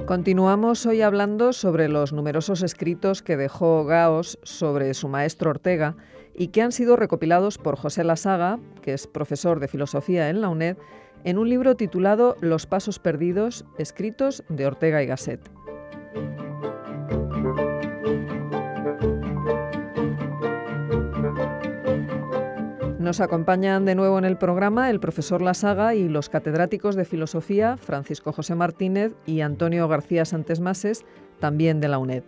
Continuamos hoy hablando sobre los numerosos escritos que dejó Gauss sobre su maestro Ortega y que han sido recopilados por José Lasaga, que es profesor de filosofía en la UNED, en un libro titulado Los pasos perdidos, escritos de Ortega y Gasset. Nos acompañan de nuevo en el programa el profesor Lasaga y los catedráticos de filosofía Francisco José Martínez y Antonio García Santesmases, también de la UNED.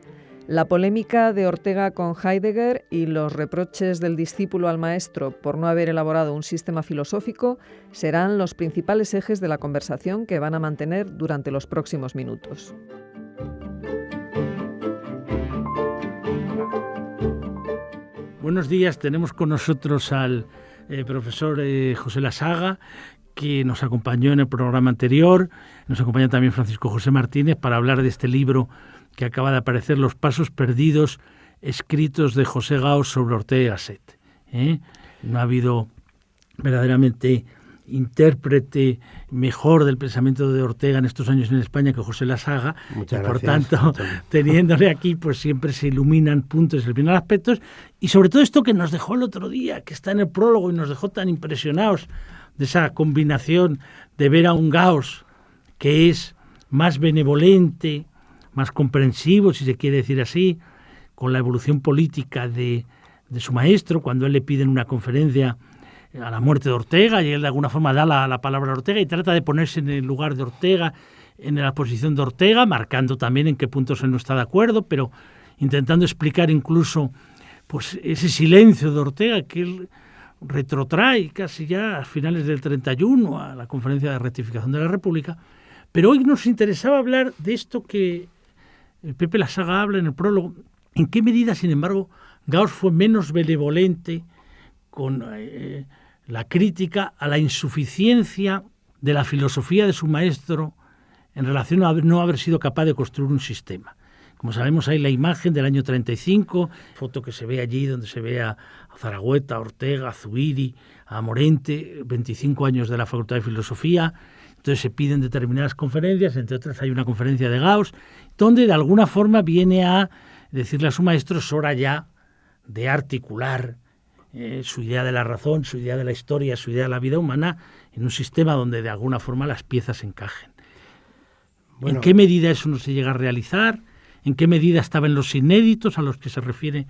La polémica de Ortega con Heidegger y los reproches del discípulo al maestro por no haber elaborado un sistema filosófico serán los principales ejes de la conversación que van a mantener durante los próximos minutos. Buenos días, tenemos con nosotros al profesor José Lasaga, que nos acompañó en el programa anterior. Nos acompaña también Francisco José Martínez para hablar de este libro que acaba de aparecer, Los pasos perdidos, escritos de José Gauss sobre Ortega y Gasset. No ha habido verdaderamente intérprete mejor del pensamiento de Ortega en estos años en España que José Lasaga. Muchas por gracias. tanto, teniéndole aquí, pues siempre se iluminan puntos y se iluminan aspectos. Y sobre todo esto que nos dejó el otro día, que está en el prólogo y nos dejó tan impresionados de esa combinación de ver a un Gauss que es más benevolente, más comprensivo, si se quiere decir así, con la evolución política de su maestro, cuando él le pide en una conferencia a la muerte de Ortega, y él de alguna forma da la palabra a Ortega y trata de ponerse en el lugar de Ortega, en la posición de Ortega, marcando también en qué puntos él no está de acuerdo, pero intentando explicar incluso pues ese silencio de Ortega que él retrotrae casi ya a finales del 31 a la conferencia de rectificación de la República. Pero hoy nos interesaba hablar de esto que Pepe Lasaga habla en el prólogo, en qué medida, sin embargo, Gauss fue menos benevolente con la crítica a la insuficiencia de la filosofía de su maestro en relación a no haber sido capaz de construir un sistema. Como sabemos, hay la imagen del año 35, foto que se ve allí donde se ve a Zaragoza, a Ortega, a Zubiri, a Morente, 25 años de la Facultad de Filosofía. Entonces se piden determinadas conferencias, entre otras hay una conferencia de Gauss, donde de alguna forma viene a decirle a su maestro, es hora ya de articular su idea de la razón, su idea de la historia, su idea de la vida humana en un sistema donde de alguna forma las piezas encajen. Bueno, ¿en qué medida eso no se llega a realizar? ¿En qué medida estaban los inéditos a los que se refiere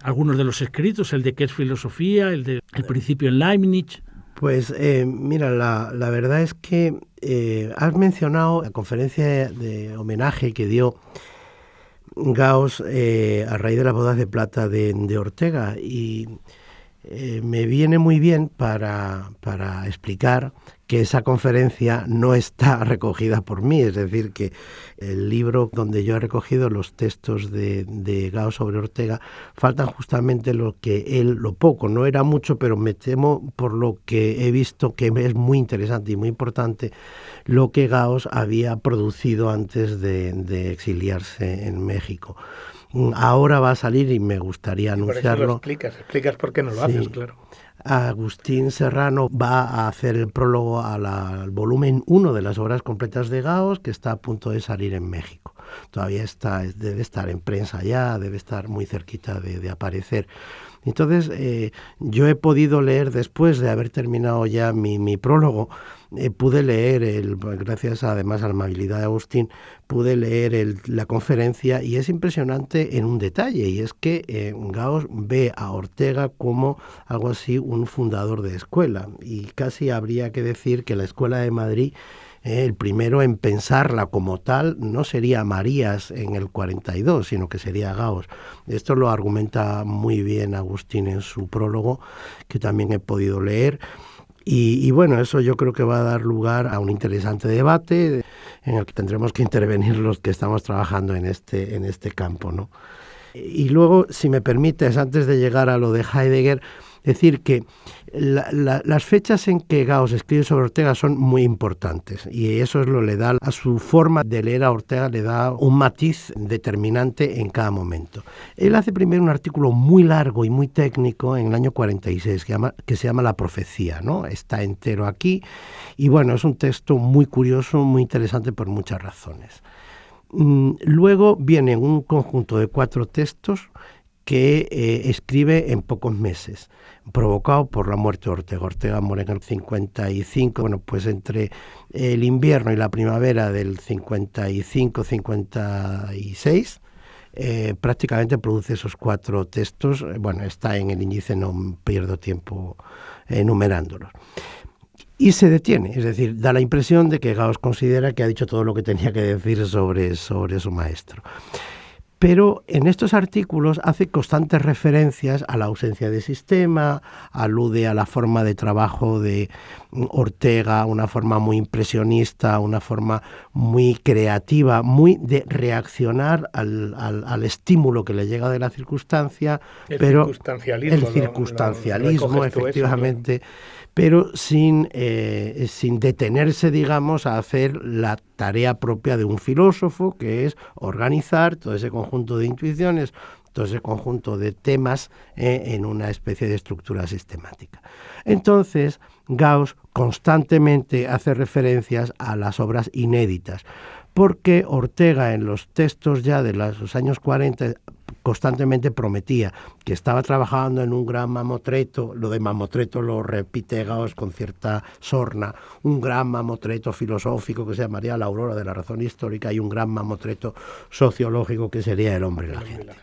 algunos de los escritos, el de qué es filosofía, el de El principio en Leibniz? Pues mira, la verdad es que has mencionado la conferencia de homenaje que dio Gauss a raíz de las bodas de plata de Ortega, y me viene muy bien para explicar que esa conferencia no está recogida por mí, es decir, que el libro donde yo he recogido los textos de Gauss sobre Ortega, faltan justamente lo poco, no era mucho, pero me temo por lo que he visto que es muy interesante y muy importante lo que Gauss había producido antes de exiliarse en México. Ahora va a salir y me gustaría anunciarlo. Por eso lo explicas por qué no lo haces, claro. Agustín Serrano va a hacer el prólogo al volumen 1 de las obras completas de Gauss, que está a punto de salir en México. Todavía debe estar en prensa ya, debe estar muy cerquita de aparecer. Entonces, yo he podido leer, después de haber terminado ya mi prólogo, pude leer, gracias además a la amabilidad de Agustín, pude leer la conferencia, y es impresionante en un detalle, y es que Gauss ve a Ortega como algo así, un fundador de escuela, y casi habría que decir que la Escuela de Madrid, el primero en pensarla como tal no sería Marías en el 42, sino que sería Gauss. Esto lo argumenta muy bien Agustín en su prólogo, que también he podido leer. Y bueno, eso yo creo que va a dar lugar a un interesante debate en el que tendremos que intervenir los que estamos trabajando en este campo, ¿no? Y luego, si me permites, antes de llegar a lo de Heidegger, decir, que las fechas en que Gauss escribe sobre Ortega son muy importantes y eso es lo que le da a su forma de leer a Ortega, le da un matiz determinante en cada momento. Él hace primero un artículo muy largo y muy técnico en el año 46 que se llama La profecía, ¿no? Está entero aquí y bueno, es un texto muy curioso, muy interesante por muchas razones. Luego viene un conjunto de 4 textos que escribe en pocos meses, provocado por la muerte de Ortega. Ortega muere en el 55, bueno, pues entre el invierno y la primavera del 55-56, prácticamente produce esos 4 textos. Bueno, está en el índice, no pierdo tiempo enumerándolos. Y se detiene, es decir, da la impresión de que Gauss considera que ha dicho todo lo que tenía que decir sobre su maestro. Pero en estos artículos hace constantes referencias a la ausencia de sistema, alude a la forma de trabajo de Ortega, una forma muy impresionista, una forma muy creativa, muy de reaccionar al estímulo que le llega de la circunstancia. El circunstancialismo, efectivamente. Pero sin detenerse, digamos, a hacer la tarea propia de un filósofo, que es organizar todo ese conjunto de intuiciones, todo ese conjunto de temas en una especie de estructura sistemática. Entonces, Gauss constantemente hace referencias a las obras inéditas, porque Ortega en los textos ya de los años 40 constantemente prometía que estaba trabajando en un gran mamotreto. Lo de mamotreto lo repite Gauss con cierta sorna, un gran mamotreto filosófico que se llamaría la aurora de la razón histórica y un gran mamotreto sociológico que sería el hombre y la gente.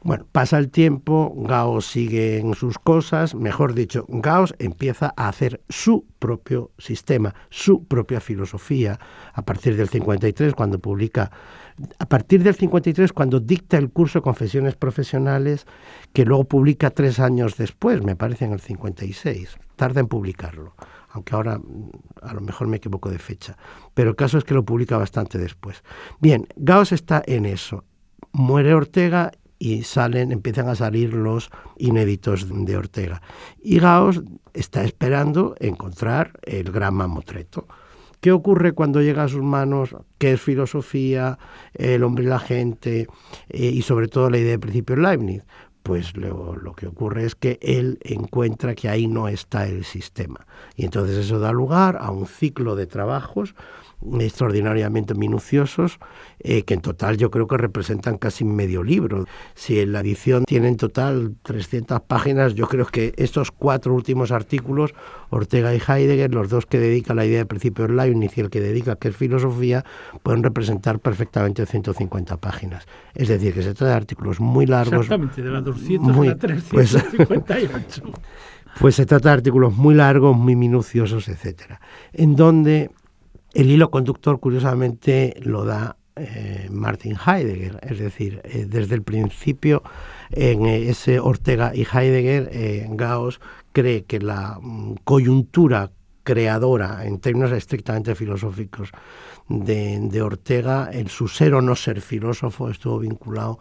Bueno, pasa el tiempo, Gauss sigue en sus cosas, mejor dicho, Gauss empieza a hacer su propio sistema, su propia filosofía, a partir del 53, cuando dicta el curso Confesiones Profesionales, que luego publica 3 años después, me parece en el 56, tarda en publicarlo, aunque ahora a lo mejor me equivoco de fecha, pero el caso es que lo publica bastante después. Bien, Gauss está en eso, muere Ortega y empiezan a salir los inéditos de Ortega. Y Gauss está esperando encontrar el gran mamotreto. ¿Qué ocurre cuando llega a sus manos? ¿Qué es filosofía, el hombre y la gente y sobre todo la idea de principio Leibniz? Pues lo que ocurre es que él encuentra que ahí no está el sistema. Y entonces eso da lugar a un ciclo de trabajos extraordinariamente minuciosos, que en total yo creo que representan casi medio libro. Si en la edición tiene en total 300 páginas, yo creo que estos 4 últimos artículos, Ortega y Heidegger, los 2 que dedica a la idea de principio Leibniz y el que dedica a qué es filosofía, pueden representar perfectamente 150 páginas. Es decir, que se trata de artículos muy largos. Exactamente, de la 200 a la 358. Pues se trata de artículos muy largos, muy minuciosos, etcétera, en donde el hilo conductor, curiosamente, lo da Martin Heidegger. Es decir, desde el principio, en ese Ortega y Heidegger, Gauss cree que la coyuntura creadora, en términos estrictamente filosóficos, de Ortega, en su ser o no ser filósofo, estuvo vinculado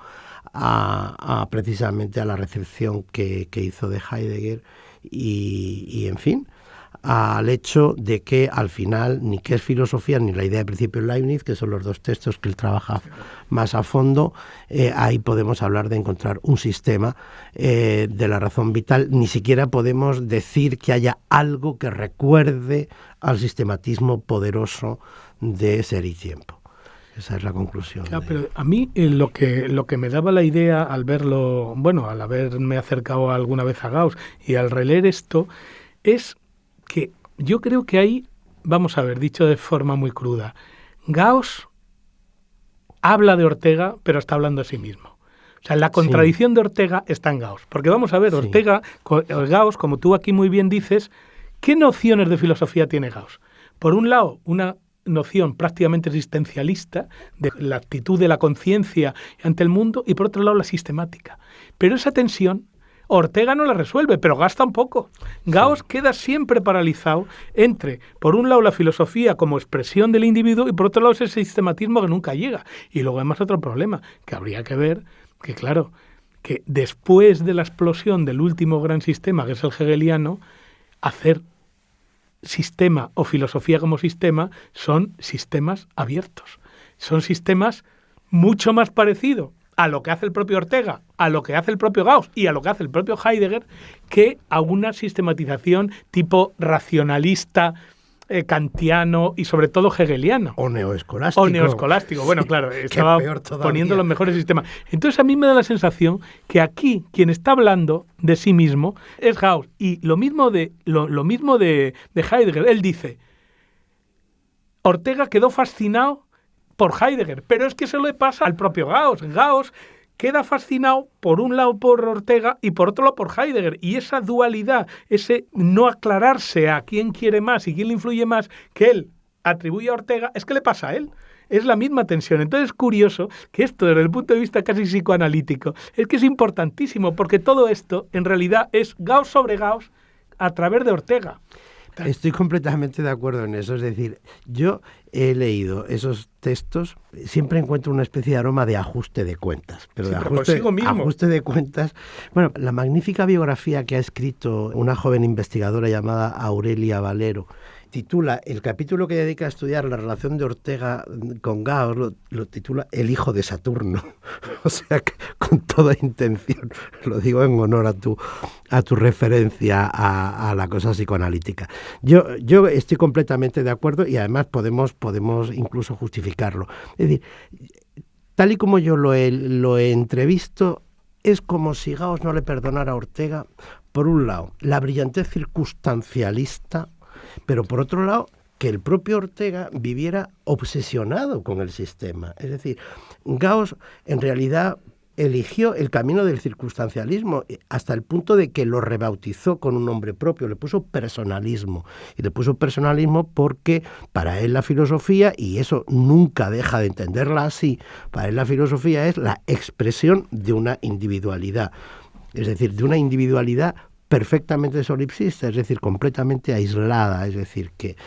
precisamente a la recepción que hizo de Heidegger y en fin, al hecho de que al final ni qué es filosofía ni la idea de principio Leibniz, que son los 2 textos que él trabaja más a fondo, ahí podemos hablar de encontrar un sistema de la razón vital. Ni siquiera podemos decir que haya algo que recuerde al sistematismo poderoso de Ser y Tiempo. Esa es la conclusión. Claro, pero a mí lo que me daba la idea al verlo, bueno, al haberme acercado alguna vez a Gauss y al releer esto, es que yo creo que ahí, vamos a ver, dicho de forma muy cruda, Gauss habla de Ortega, pero está hablando de sí mismo. O sea, la contradicción de Ortega está en Gauss. Porque vamos a ver, Ortega, Gauss, como tú aquí muy bien dices, ¿qué nociones de filosofía tiene Gauss? Por un lado, una noción prácticamente existencialista de la actitud de la conciencia ante el mundo y por otro lado la sistemática. Pero esa tensión Ortega no la resuelve, pero Gauss tampoco. Gauss queda siempre paralizado entre, por un lado, la filosofía como expresión del individuo y por otro lado ese sistematismo que nunca llega. Y luego además otro problema, que habría que ver, que claro, que después de la explosión del último gran sistema, que es el hegeliano, hacer sistema o filosofía como sistema son sistemas abiertos. Son sistemas mucho más parecidos a lo que hace el propio Ortega, a lo que hace el propio Gauss y a lo que hace el propio Heidegger, que a una sistematización tipo racionalista, kantiano y sobre todo hegeliano. O neoescolástico. O neoescolástico. Bueno, claro, estaba poniendo los mejores sistemas. Entonces a mí me da la sensación que aquí quien está hablando de sí mismo es Gauss. Y lo mismo de Heidegger. Él dice, Ortega quedó fascinado por Heidegger, pero es que eso le pasa al propio Gauss. Gauss queda fascinado por un lado por Ortega y por otro lado por Heidegger. Y esa dualidad, ese no aclararse a quién quiere más y quién le influye más, que él atribuye a Ortega, es que le pasa a él. Es la misma tensión. Entonces es curioso que esto, desde el punto de vista casi psicoanalítico, es que es importantísimo, porque todo esto en realidad es Gauss sobre Gauss a través de Ortega. Estoy completamente de acuerdo en eso. Es decir, yo he leído esos textos, siempre encuentro una especie de aroma de ajuste de cuentas. Pero sí, de ajuste de cuentas. Bueno, la magnífica biografía que ha escrito una joven investigadora llamada Aurelia Valero, titula, el capítulo que dedica a estudiar la relación de Ortega con Gauss, lo titula El hijo de Saturno. O sea, que con toda intención, lo digo en honor a tu referencia a la cosa psicoanalítica. Yo estoy completamente de acuerdo y además podemos incluso justificarlo. Es decir, tal y como yo lo he entrevisto, es como si Gauss no le perdonara a Ortega, por un lado, la brillantez circunstancialista, pero por otro lado, que el propio Ortega viviera obsesionado con el sistema. Es decir, Gauss en realidad eligió el camino del circunstancialismo hasta el punto de que lo rebautizó con un nombre propio, le puso personalismo. Y le puso personalismo porque para él la filosofía, y eso nunca deja de entenderla así, para él la filosofía es la expresión de una individualidad. Es decir, de una individualidad perfectamente solipsista, es decir, completamente aislada, es decir, que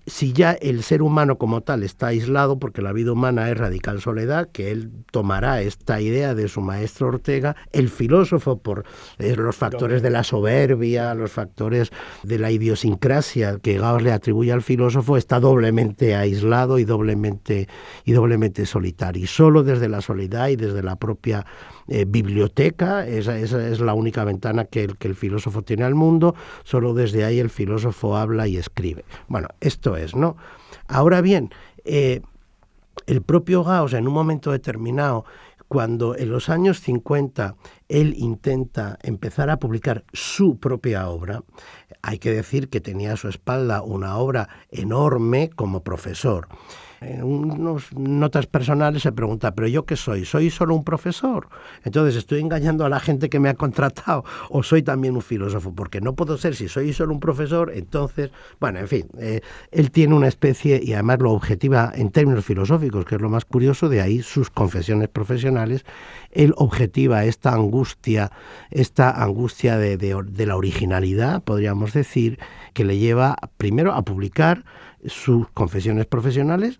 si ya el ser humano como tal está aislado, porque la vida humana es radical soledad, que él tomará esta idea de su maestro Ortega, el filósofo por los factores de la soberbia, los factores de la idiosincrasia que Gauss le atribuye al filósofo, está doblemente aislado y doblemente solitario. Y solo desde la soledad y desde la propia biblioteca, esa es la única ventana que el filósofo tiene al mundo, solo desde ahí el filósofo habla y escribe. Bueno, esto es, ¿no? Ahora bien, el propio Gauss en un momento determinado, cuando en los años 50 él intenta empezar a publicar su propia obra, hay que decir que tenía a su espalda una obra enorme como profesor. En unas notas personales se pregunta, ¿pero yo qué soy? ¿Soy solo un profesor? Entonces, ¿estoy engañando a la gente que me ha contratado o soy también un filósofo? Porque no puedo ser, si soy solo un profesor, entonces... Bueno, en fin, él tiene una especie, y además lo objetiva en términos filosóficos, que es lo más curioso, de ahí sus confesiones profesionales, él objetiva esta angustia de la originalidad, podríamos decir, que le lleva primero a publicar sus confesiones profesionales,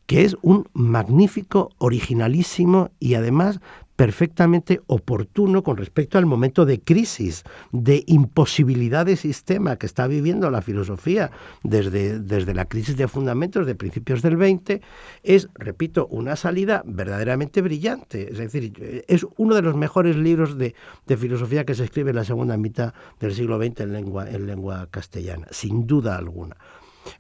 que es un magnífico, originalísimo y además perfectamente oportuno con respecto al momento de crisis, de imposibilidad de sistema que está viviendo la filosofía desde la crisis de fundamentos de principios del 20, es, repito, una salida verdaderamente brillante. Es decir, es uno de los mejores libros de filosofía que se escribe en la segunda mitad del siglo XX en lengua castellana, sin duda alguna.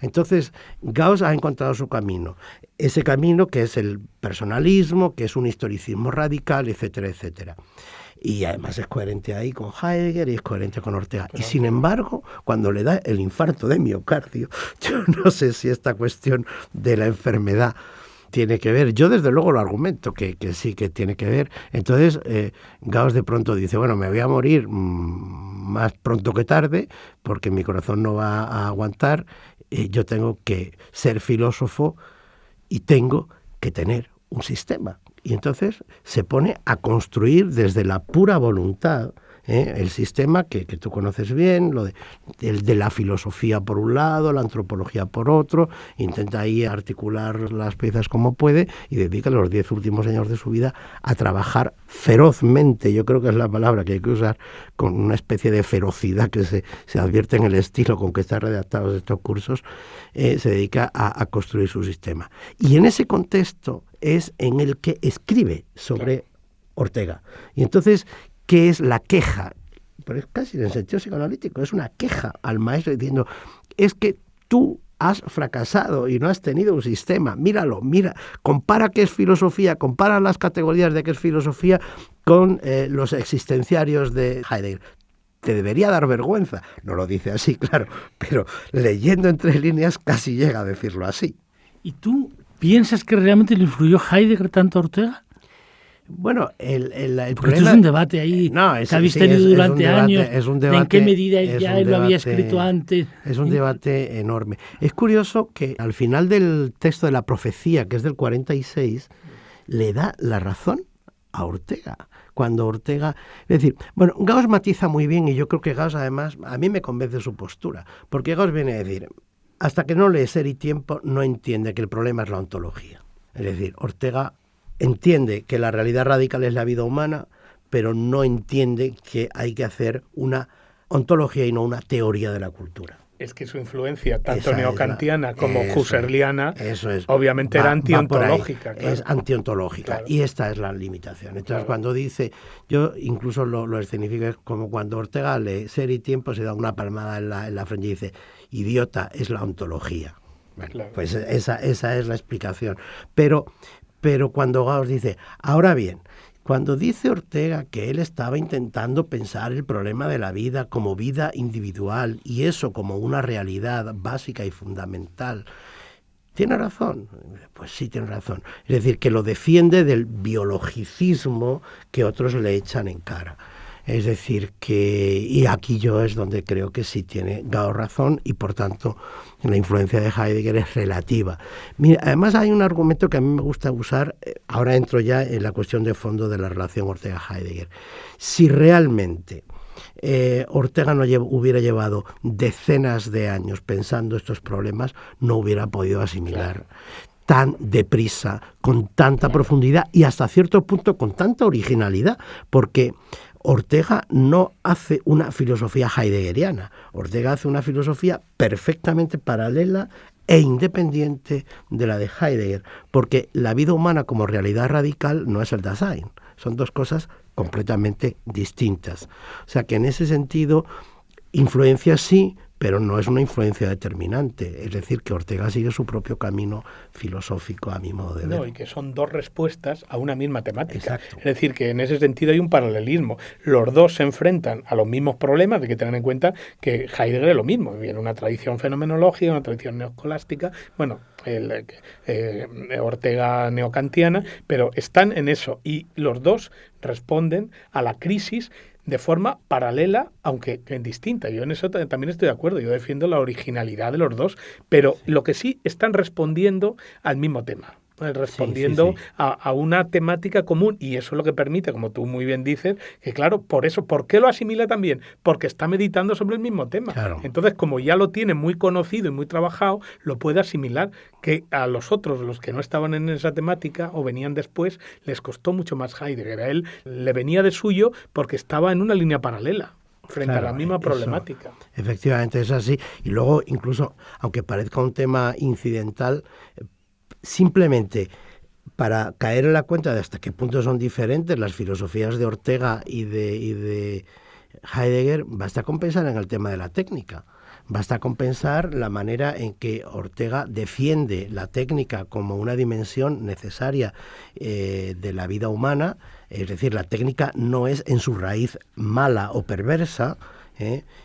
Entonces, Gauss ha encontrado su camino, ese camino que es el personalismo, que es un historicismo radical, etcétera, etcétera. Y además es coherente ahí con Heidegger y es coherente con Ortega. Y sin embargo, cuando le da el infarto de miocardio, yo no sé si esta cuestión de la enfermedad tiene que ver. Yo desde luego lo argumento que sí que tiene que ver. Entonces Gauss de pronto dice, bueno, me voy a morir más pronto que tarde porque mi corazón no va a aguantar. Yo tengo que ser filósofo y tengo que tener un sistema. Y entonces se pone a construir desde la pura voluntad, El sistema que tú conoces bien, el de la filosofía por un lado, la antropología por otro, intenta ahí articular las piezas como puede y dedica los 10 últimos años de su vida a trabajar ferozmente, yo creo que es la palabra que hay que usar, con una especie de ferocidad que se advierte en el estilo con que están redactados estos cursos, se dedica a construir su sistema. Y en ese contexto es en el que escribe sobre Ortega. Y entonces, ¿qué es la queja? Pero es casi en el sentido psicoanalítico, es una queja al maestro diciendo, es que tú has fracasado y no has tenido un sistema, míralo, compara qué es filosofía, compara las categorías de qué es filosofía con los existenciarios de Heidegger. Te debería dar vergüenza, no lo dice así, claro, pero leyendo entre líneas casi llega a decirlo así. ¿Y tú piensas que realmente le influyó Heidegger tanto a Ortega? Bueno, el Porque problema... esto es un debate ahí que habéis tenido durante años, ¿en qué medida ya él lo había escrito antes? Es un debate enorme. Es curioso que al final del texto de la profecía, que es del 46, le da la razón a Ortega. Cuando Ortega... Es decir, bueno, Gauss matiza muy bien y yo creo que Gauss además, a mí me convence su postura, porque Gauss viene a decir, hasta que no lee Ser y Tiempo no entiende que el problema es la ontología. Es decir, Ortega entiende que la realidad radical es la vida humana, pero no entiende que hay que hacer una ontología y no una teoría de la cultura. Es que su influencia, tanto neokantiana como husserliana, obviamente era antiontológica. Claro. Es antiontológica, claro. Y esta es la limitación. Entonces, claro, cuando dice, yo incluso lo escenifico como cuando Ortega lee Ser y Tiempo, se da una palmada en la frente y dice, idiota, es la ontología. Bueno, claro. Pues esa es la explicación. Pero cuando Gauss dice, ahora bien, cuando dice Ortega que él estaba intentando pensar el problema de la vida como vida individual y eso como una realidad básica y fundamental, ¿tiene razón? Pues sí, tiene razón. Es decir, que lo defiende del biologicismo que otros le echan en cara. Es decir, y aquí yo es donde creo que sí tiene Gauss razón y por tanto la influencia de Heidegger es relativa. Mira, además hay un argumento que a mí me gusta usar, ahora entro ya en la cuestión de fondo de la relación Ortega-Heidegger. Si realmente Ortega no hubiera llevado decenas de años pensando estos problemas, no hubiera podido asimilar tan deprisa, con tanta profundidad y hasta cierto punto con tanta originalidad, porque Ortega no hace una filosofía heideggeriana. Ortega hace una filosofía perfectamente paralela e independiente de la de Heidegger, porque la vida humana como realidad radical no es el Dasein. Son dos cosas completamente distintas. O sea que en ese sentido, influencia sí, pero no es una influencia determinante. Es decir, que Ortega sigue su propio camino filosófico a mi modo de ver. No, y que son dos respuestas a una misma temática. Exacto. Es decir, que en ese sentido hay un paralelismo. Los dos se enfrentan a los mismos problemas, hay que tener en cuenta que Heidegger es lo mismo. Viene una tradición fenomenológica, una tradición neoescolástica, bueno, Ortega neokantiana, pero están en eso. Y los dos responden a la crisis de forma paralela, aunque distinta. Yo en eso también estoy de acuerdo. Yo defiendo la originalidad de los dos, pero lo que sí están respondiendo al mismo tema. Respondiendo a una temática común, y eso es lo que permite, como tú muy bien dices, que claro, por eso, ¿por qué lo asimila también? Porque está meditando sobre el mismo tema. Claro. Entonces, como ya lo tiene muy conocido y muy trabajado, lo puede asimilar, que a los otros, los que no estaban en esa temática o venían después, les costó mucho más Heidegger. A él le venía de suyo porque estaba en una línea paralela frente a la misma problemática. Efectivamente, es así. Y luego, incluso, aunque parezca un tema incidental, simplemente para caer en la cuenta de hasta qué punto son diferentes las filosofías de Ortega y de Heidegger, basta con pensar en el tema de la técnica. Basta con pensar la manera en que Ortega defiende la técnica como una dimensión necesaria de la vida humana, es decir, la técnica no es en su raíz mala o perversa,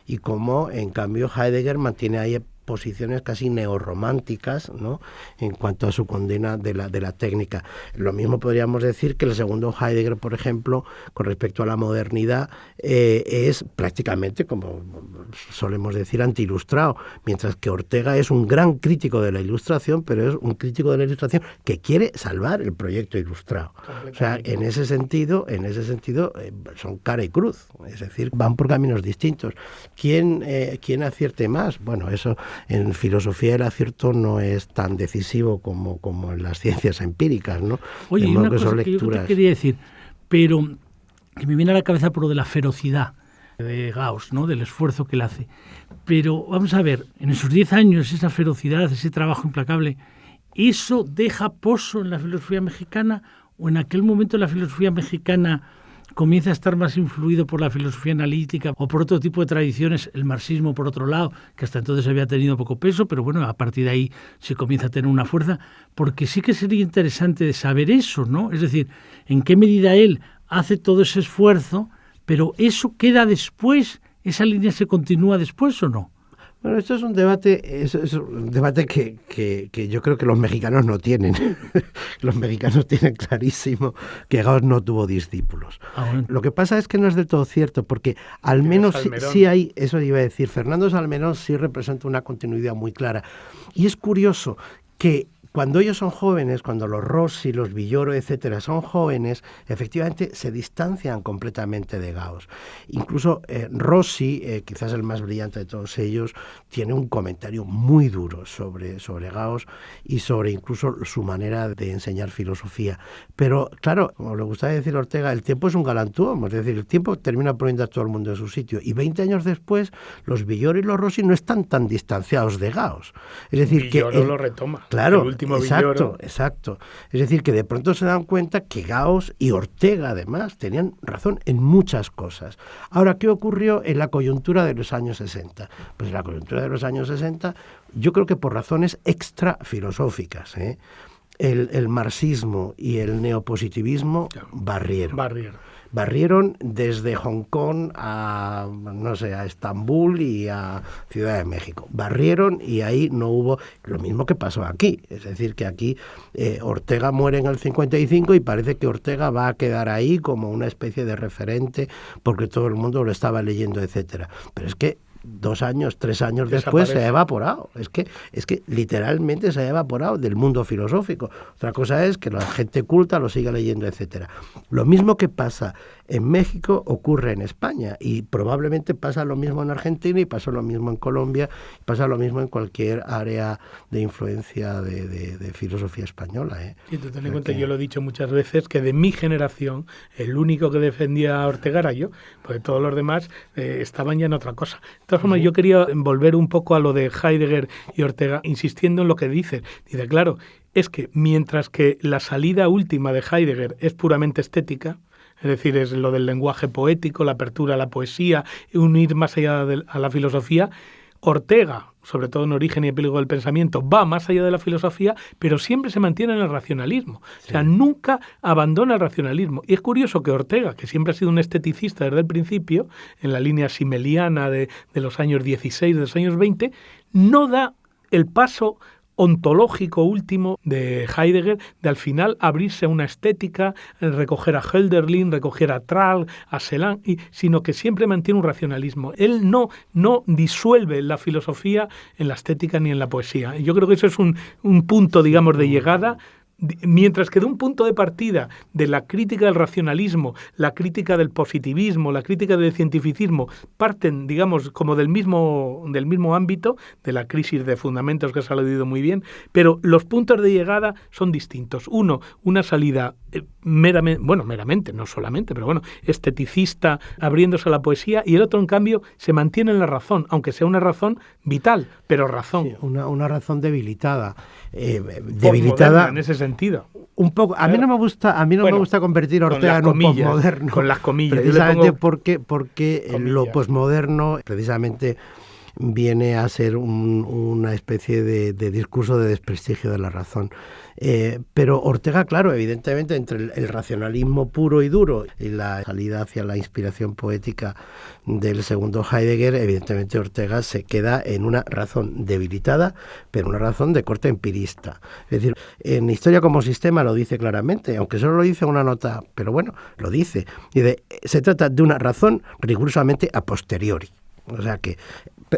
y como en cambio Heidegger mantiene ahí posiciones casi neorrománticas, ¿no?, en cuanto a su condena de la técnica. Lo mismo podríamos decir que el segundo Heidegger, por ejemplo, con respecto a la modernidad, es prácticamente, como solemos decir, antiilustrado, mientras que Ortega es un gran crítico de la Ilustración, pero es un crítico de la Ilustración que quiere salvar el proyecto ilustrado. O sea, en ese sentido son cara y cruz, es decir, van por caminos distintos. ¿Quién acierte más? Bueno, eso en filosofía el acierto no es tan decisivo como en las ciencias empíricas, ¿no? Oye, una cosa que yo te quería decir, pero que me viene a la cabeza por lo de la ferocidad de Gauss, ¿no?, del esfuerzo que él hace. Pero vamos a ver, en esos 10 años, esa ferocidad, ese trabajo implacable, ¿eso deja pozo en la filosofía mexicana o en aquel momento la filosofía mexicana comienza a estar más influido por la filosofía analítica o por otro tipo de tradiciones, el marxismo por otro lado, que hasta entonces había tenido poco peso, pero bueno, a partir de ahí se comienza a tener una fuerza? Porque sí que sería interesante de saber eso, ¿no? Es decir, en qué medida él hace todo ese esfuerzo, pero ¿eso queda después? ¿Esa línea se continúa después o no? Bueno, esto es un debate, que yo creo que los mexicanos no tienen. Los mexicanos tienen clarísimo que Gauss no tuvo discípulos. Bueno. Lo que pasa es que no es del todo cierto, porque al menos sí hay, eso iba a decir, Fernando Salmerón sí representa una continuidad muy clara. Y es curioso que cuando ellos son jóvenes, cuando los Rossi, los Villoro, etcétera, son jóvenes, efectivamente se distancian completamente de Gauss. Incluso Rossi, quizás el más brillante de todos ellos, tiene un comentario muy duro sobre Gauss y sobre incluso su manera de enseñar filosofía. Pero, claro, como le gusta decir a Ortega, el tiempo es un galantuomo, es decir, el tiempo termina poniendo a todo el mundo en su sitio. Y 20 años después, los Villoro y los Rossi no están tan distanciados de Gauss. Es decir, Villoro lo retoma. Claro. Exacto. Es decir, que de pronto se dan cuenta que Gauss y Ortega, además, tenían razón en muchas cosas. Ahora, ¿qué ocurrió en la coyuntura de los años 60? Pues en la coyuntura de los años 60, yo creo que por razones extrafilosóficas, el marxismo y el neopositivismo barrieron desde Hong Kong a Estambul y a Ciudad de México. Barrieron y ahí no hubo lo mismo que pasó aquí. Es decir, que aquí Ortega muere en el 55 y parece que Ortega va a quedar ahí como una especie de referente porque todo el mundo lo estaba leyendo, etcétera. Pero es que 2 años, 3 años después se ha evaporado. Es que literalmente se ha evaporado del mundo filosófico. Otra cosa es que la gente culta lo siga leyendo, etcétera. Lo mismo que pasa en México ocurre en España y probablemente pasa lo mismo en Argentina y pasa lo mismo en Colombia, pasa lo mismo en cualquier área de influencia de filosofía española. Sí, tú ten en cuenta, yo lo he dicho muchas veces, que de mi generación el único que defendía a Ortega era yo, porque todos los demás estaban ya en otra cosa. De todas formas, yo quería volver un poco a lo de Heidegger y Ortega, insistiendo en lo que dicen. Dice, claro, es que mientras que la salida última de Heidegger es puramente estética, es decir, es lo del lenguaje poético, la apertura a la poesía, unir más allá a la filosofía, Ortega, sobre todo en Origen y Epílogo del Pensamiento, va más allá de la filosofía, pero siempre se mantiene en el racionalismo. Sí. O sea, nunca abandona el racionalismo. Y es curioso que Ortega, que siempre ha sido un esteticista desde el principio, en la línea simeliana de los años 16, de los años 20, no da el paso ontológico último de Heidegger, de al final abrirse a una estética, recoger a Hölderlin, recoger a Trall, a Celan, sino que siempre mantiene un racionalismo. Él no disuelve la filosofía en la estética ni en la poesía. Yo creo que eso es un punto, digamos, de llegada. Mientras que de un punto de partida de la crítica del racionalismo, la crítica del positivismo, la crítica del cientificismo, parten, digamos, como del mismo ámbito, de la crisis de fundamentos que se ha aludido muy bien, pero los puntos de llegada son distintos. Uno, una salida meramente, no solamente, pero bueno, esteticista, abriéndose a la poesía, y el otro, en cambio, se mantiene en la razón, aunque sea una razón vital, pero razón. Sí, una razón debilitada. Debilitada en ese sentido. Un poco. A mí no me gusta convertir a Ortega en un posmoderno. Con las comillas. Precisamente porque lo posmoderno precisamente viene a ser una especie de discurso de desprestigio de la razón. Pero Ortega, claro, evidentemente entre el racionalismo puro y duro y la salida hacia la inspiración poética del segundo Heidegger, evidentemente Ortega se queda en una razón debilitada, pero una razón de corte empirista. Es decir, en Historia como Sistema lo dice claramente, aunque solo lo dice en una nota, pero bueno, lo dice. Se trata de una razón rigurosamente a posteriori. O sea que,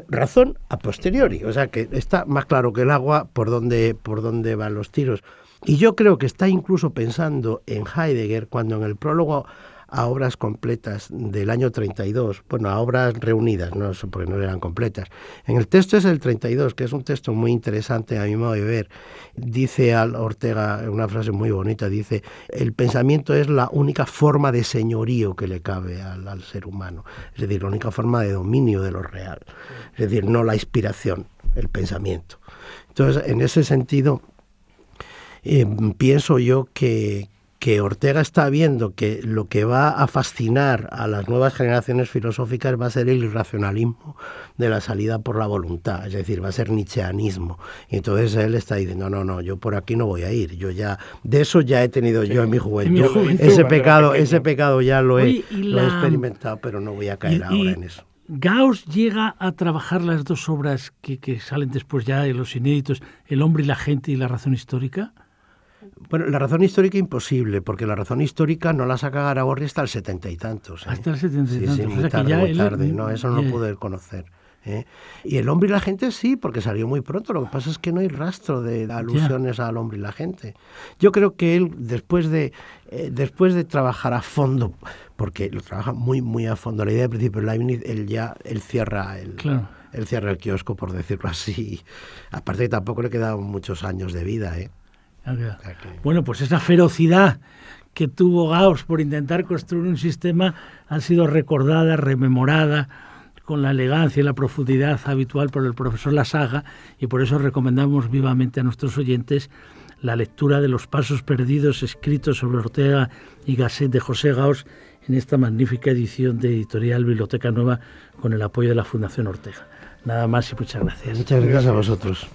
razón a posteriori, o sea que está más claro que el agua por dónde van los tiros. Y yo creo que está incluso pensando en Heidegger cuando en el prólogo a obras completas del año 32, bueno, a obras reunidas, no porque no eran completas. En el texto es el 32, que es un texto muy interesante a mi modo de ver. Dice Ortega una frase muy bonita, dice, el pensamiento es la única forma de señorío que le cabe al ser humano, es decir, la única forma de dominio de lo real, es decir, no la inspiración, el pensamiento. Entonces, en ese sentido, pienso yo que Ortega está viendo que lo que va a fascinar a las nuevas generaciones filosóficas va a ser el irracionalismo de la salida por la voluntad, es decir, va a ser nietzscheanismo. Y entonces él está diciendo, no, yo por aquí no voy a ir, yo ya, de eso ya he tenido yo en mi juventud, ese pecado ya lo he experimentado, pero no voy a caer ahora en eso. Gauss llega a trabajar las dos obras que salen después ya de los inéditos, El hombre y la gente y La razón histórica. Bueno, la razón histórica imposible, porque la razón histórica no la saca Garagorri hasta el 70 y tantos. Hasta el 70 y tantos. Sí, muy tarde. No, eso no lo pude conocer. Y El hombre y la gente sí, porque salió muy pronto. Lo que pasa es que no hay rastro de alusiones al hombre y la gente. Yo creo que él, después de trabajar a fondo, porque lo trabaja muy, muy a fondo, la idea de principio Leibniz, él cierra el kiosco, por decirlo así. Aparte que tampoco le quedaban muchos años de vida, Bueno, pues esa ferocidad que tuvo Gauss por intentar construir un sistema ha sido recordada, rememorada, con la elegancia y la profundidad habitual por el profesor Lasaga, y por eso recomendamos vivamente a nuestros oyentes la lectura de Los pasos perdidos, escritos sobre Ortega y Gasset de José Gauss, en esta magnífica edición de Editorial Biblioteca Nueva con el apoyo de la Fundación Ortega. Nada más y muchas gracias. Muchas gracias a vosotros.